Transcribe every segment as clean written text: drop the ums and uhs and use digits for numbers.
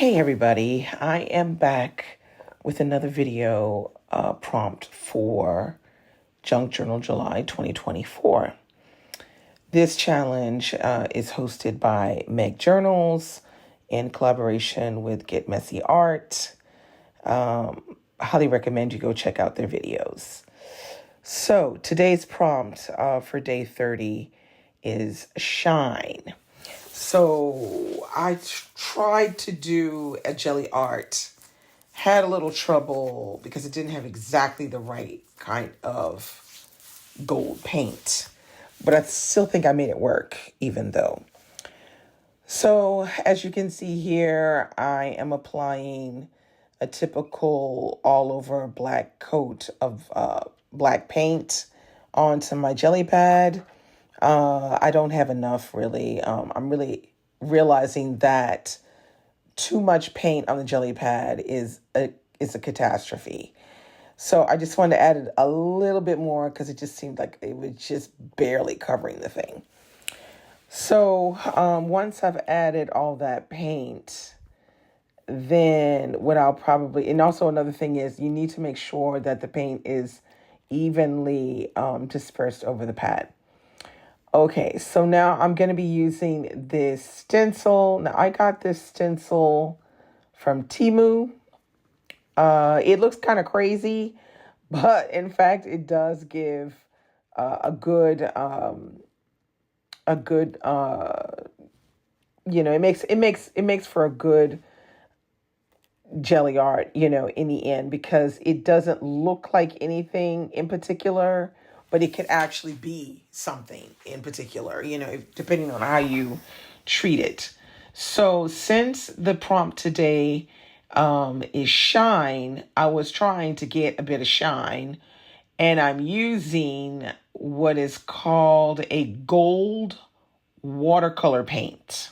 Hey everybody, I am back with another video prompt for Junk Journal July 2024. This challenge is hosted by Meg Journals in collaboration with Get Messy Art. Highly recommend you go check out their videos. So today's prompt for day 30 is shine. So I tried to do a jelly art, had a little trouble because it didn't have exactly the right kind of gold paint, but I still think I made it work even though. So as you can see here, I am applying a typical all over black coat of black paint onto my jelly pad. I don't have enough really. I'm really realizing that too much paint on the jelly pad is a catastrophe. So I just wanted to add a little bit more because it just seemed like it was just barely covering the thing. So once I've added all that paint, then what I'll probably, and also another thing is you need to make sure that the paint is evenly dispersed over the pad. Okay, so now I'm going to be using this stencil. Now, I got this stencil from Temu. It looks kind of crazy, but in fact, it does give a good, it makes for a good jelly art, in the end, because it doesn't look like anything in particular, but it could actually be something in particular, depending on how you treat it. So since the prompt today is shine, I was trying to get a bit of shine, and I'm using what is called a gold watercolor paint.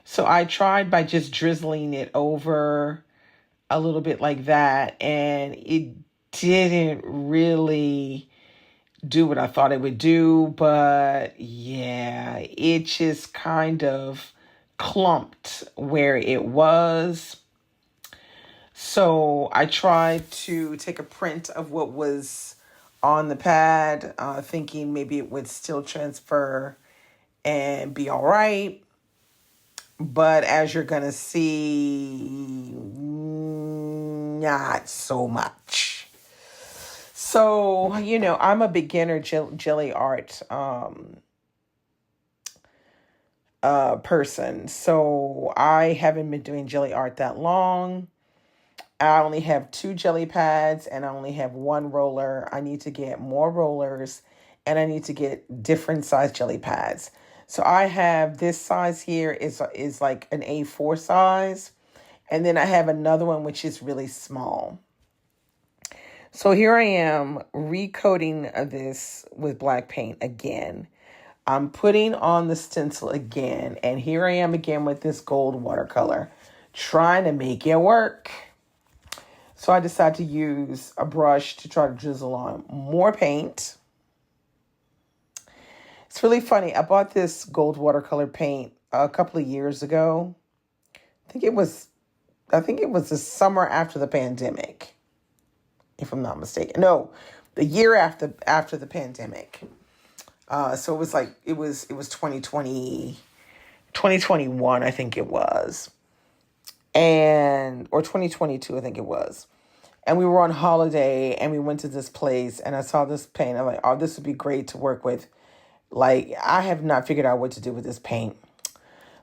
So I tried by just drizzling it over a little bit like that, and it didn't really do what I thought it would do, but yeah, it just kind of clumped where it was. So I tried to take a print of what was on the pad, thinking maybe it would still transfer and be all right. But as you're going to see, not so much. So, I'm a beginner jelly art person. So I haven't been doing jelly art that long. I only have 2 jelly pads and I only have 1 roller. I need to get more rollers and I need to get different size jelly pads. So I have this size here is like an A4 size. And then I have another one which is really small. So here I am recoating this with black paint again. I'm putting on the stencil again. And here I am again with this gold watercolor, trying to make it work. So I decided to use a brush to try to drizzle on more paint. It's really funny. I bought this gold watercolor paint a couple of years ago. I think it was the summer after the pandemic, if I'm not mistaken. No, the year after the pandemic. So it was like, it was 2020, 2021, I think it was. Or 2022, I think it was. And we were on holiday and we went to this place and I saw this paint. I'm like, oh, this would be great to work with. Like, I have not figured out what to do with this paint.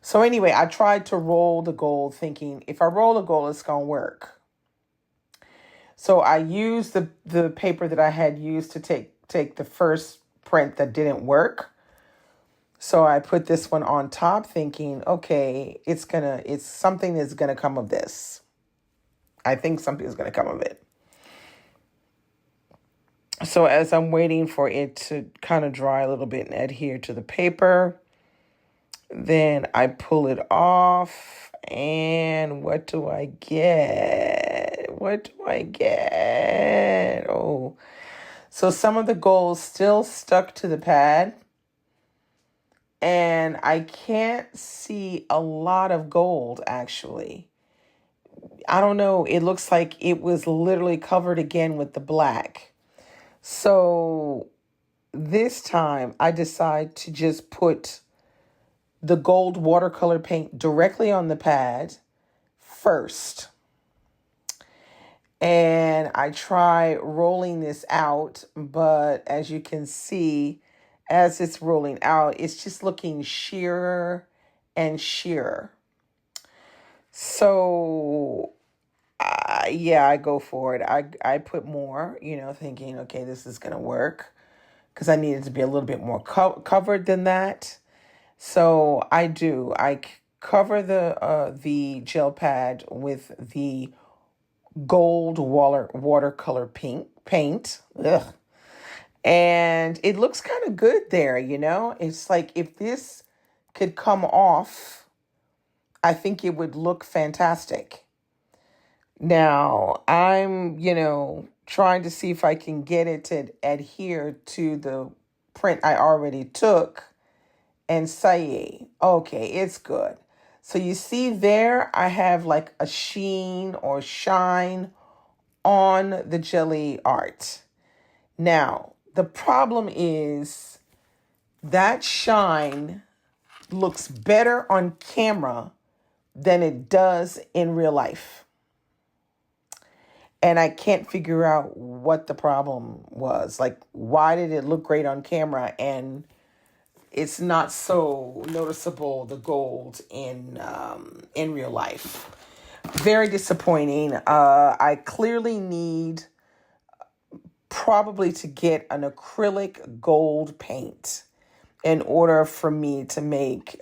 So anyway, I tried to roll the gold thinking if I roll the gold, it's going to work. So I used the paper that I had used to take the first print that didn't work. So I put this one on top thinking, okay, it's something that's going to come of this. I think something is going to come of it. So as I'm waiting for it to kind of dry a little bit and adhere to the paper, then I pull it off and what do I get? Oh, so some of the gold still stuck to the pad. And I can't see a lot of gold actually. I don't know. It looks like it was literally covered again with the black. So this time I decide to just put the gold watercolor paint directly on the pad first. And I try rolling this out, but as you can see, as it's rolling out, it's just looking sheerer and sheerer. So, yeah, I go for it. I put more, thinking, okay, this is going to work because I needed to be a little bit more covered than that. So I do. Cover the gel pad with the gold watercolor paint. Ugh. And it looks kind of good there, It's like if this could come off, I think it would look fantastic. Now, I'm, trying to see if I can get it to adhere to the print I already took and say, okay, it's good. So you see there, I have like a sheen or shine on the jelly art. Now, the problem is that shine looks better on camera than it does in real life. And I can't figure out what the problem was. Like, why did it look great on camera and it's not so noticeable, the gold in real life? Very disappointing. I clearly need probably to get an acrylic gold paint in order for me to make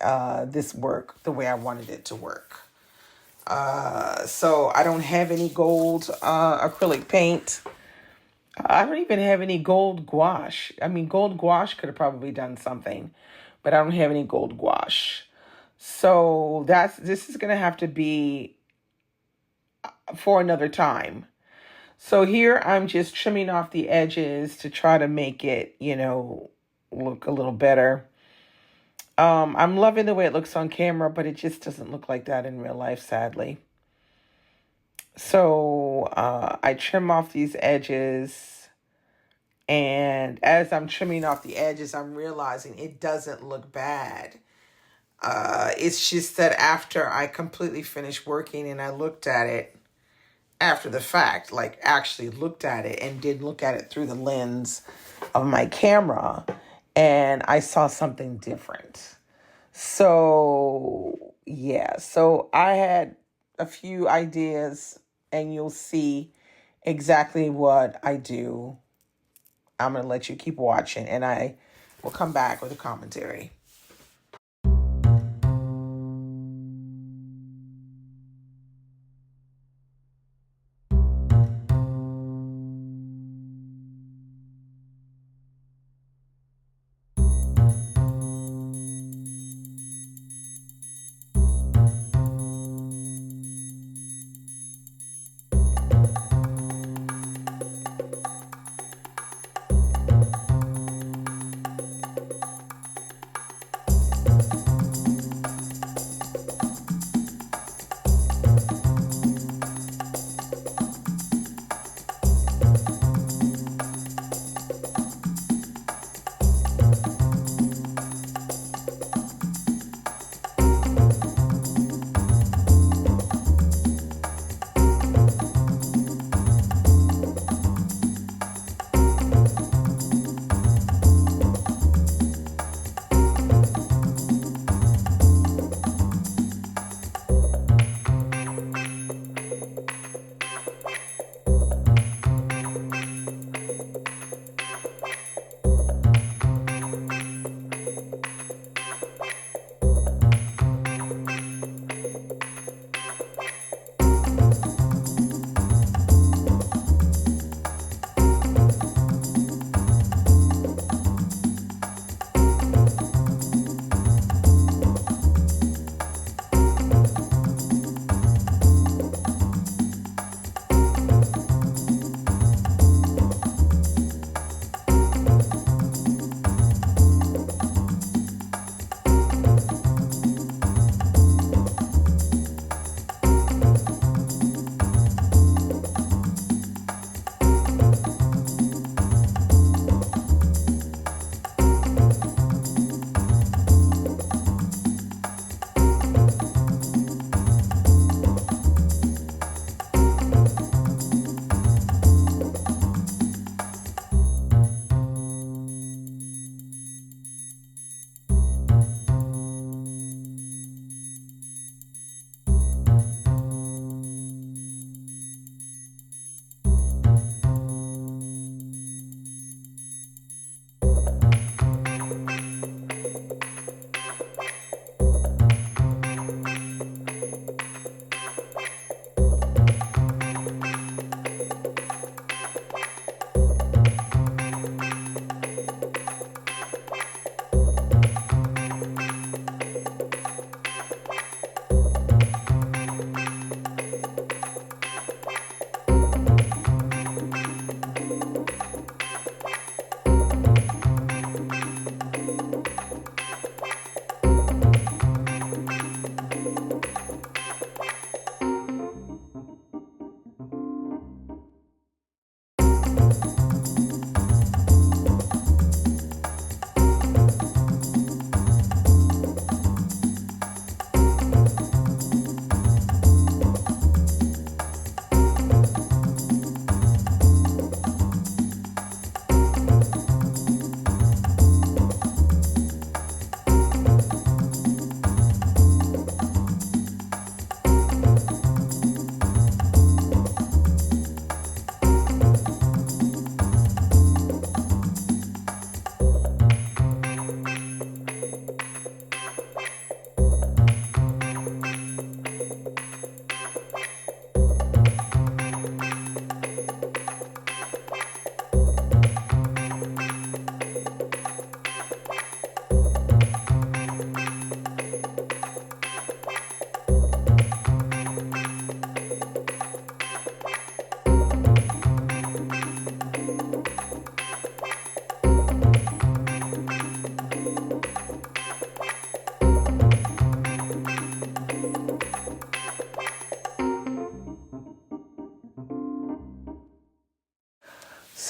this work the way I wanted it to work. So I don't have any gold acrylic paint. I don't even have any gold gouache. I mean, gold gouache could have probably done something, but I don't have any gold gouache. So this is going to have to be for another time. So here I'm just trimming off the edges to try to make it, look a little better. I'm loving the way it looks on camera, but it just doesn't look like that in real life, sadly. So I trim off these edges, and as I'm trimming off the edges, I'm realizing it doesn't look bad. It's just that after I completely finished working and I looked at it after the fact, like actually looked at it and did look at it through the lens of my camera, and I saw something different. So, yeah, so I had a few ideas and you'll see exactly what I do. I'm going to let you keep watching and I will come back with a commentary.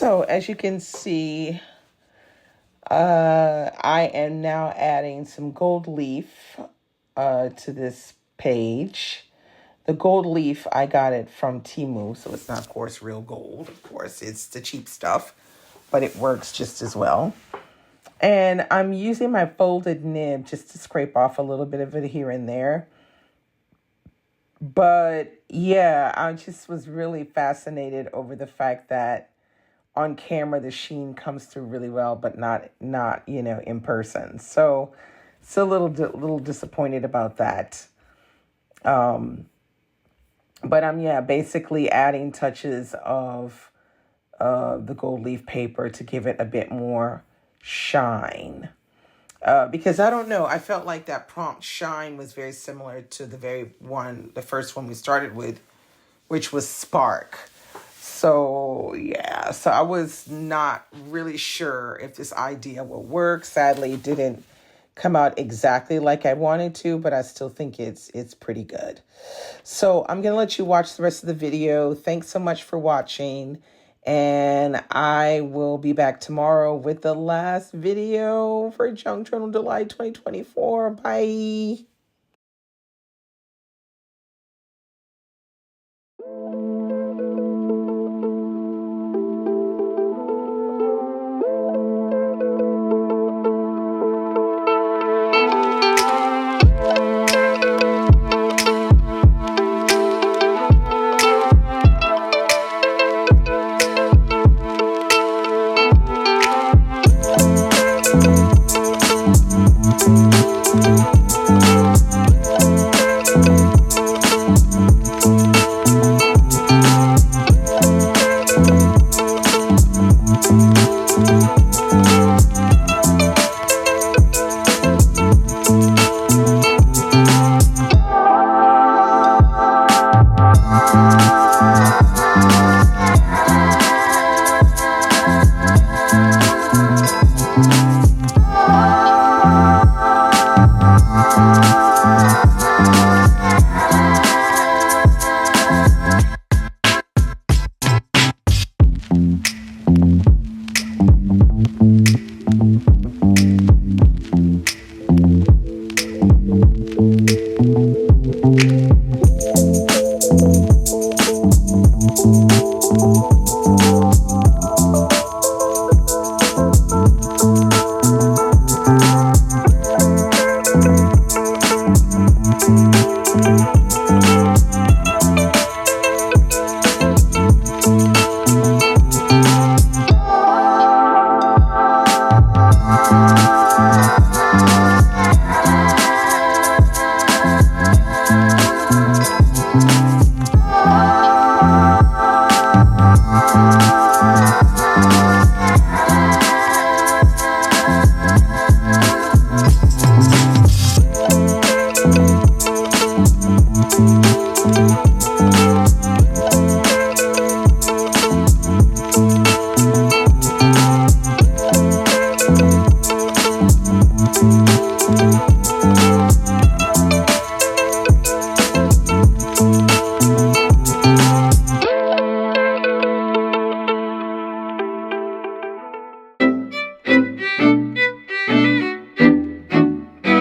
So as you can see, I am now adding some gold leaf to this page. The gold leaf, I got it from Temu, so it's not, of course, real gold. Of course, it's the cheap stuff, but it works just as well. And I'm using my folded nib just to scrape off a little bit of it here and there. But yeah, I just was really fascinated over the fact that on camera the sheen comes through really well, but not in person. So it's a little disappointed about that. But I'm basically adding touches of the gold leaf paper to give it a bit more shine. Because I don't know, I felt like that prompt shine was very similar to the first one we started with, which was spark. So yeah, so I was not really sure if this idea will work. Sadly, it didn't come out exactly like I wanted to, but I still think it's pretty good. So I'm going to let you watch the rest of the video. Thanks so much for watching. And I will be back tomorrow with the last video for Junk Journal July 2024. Bye.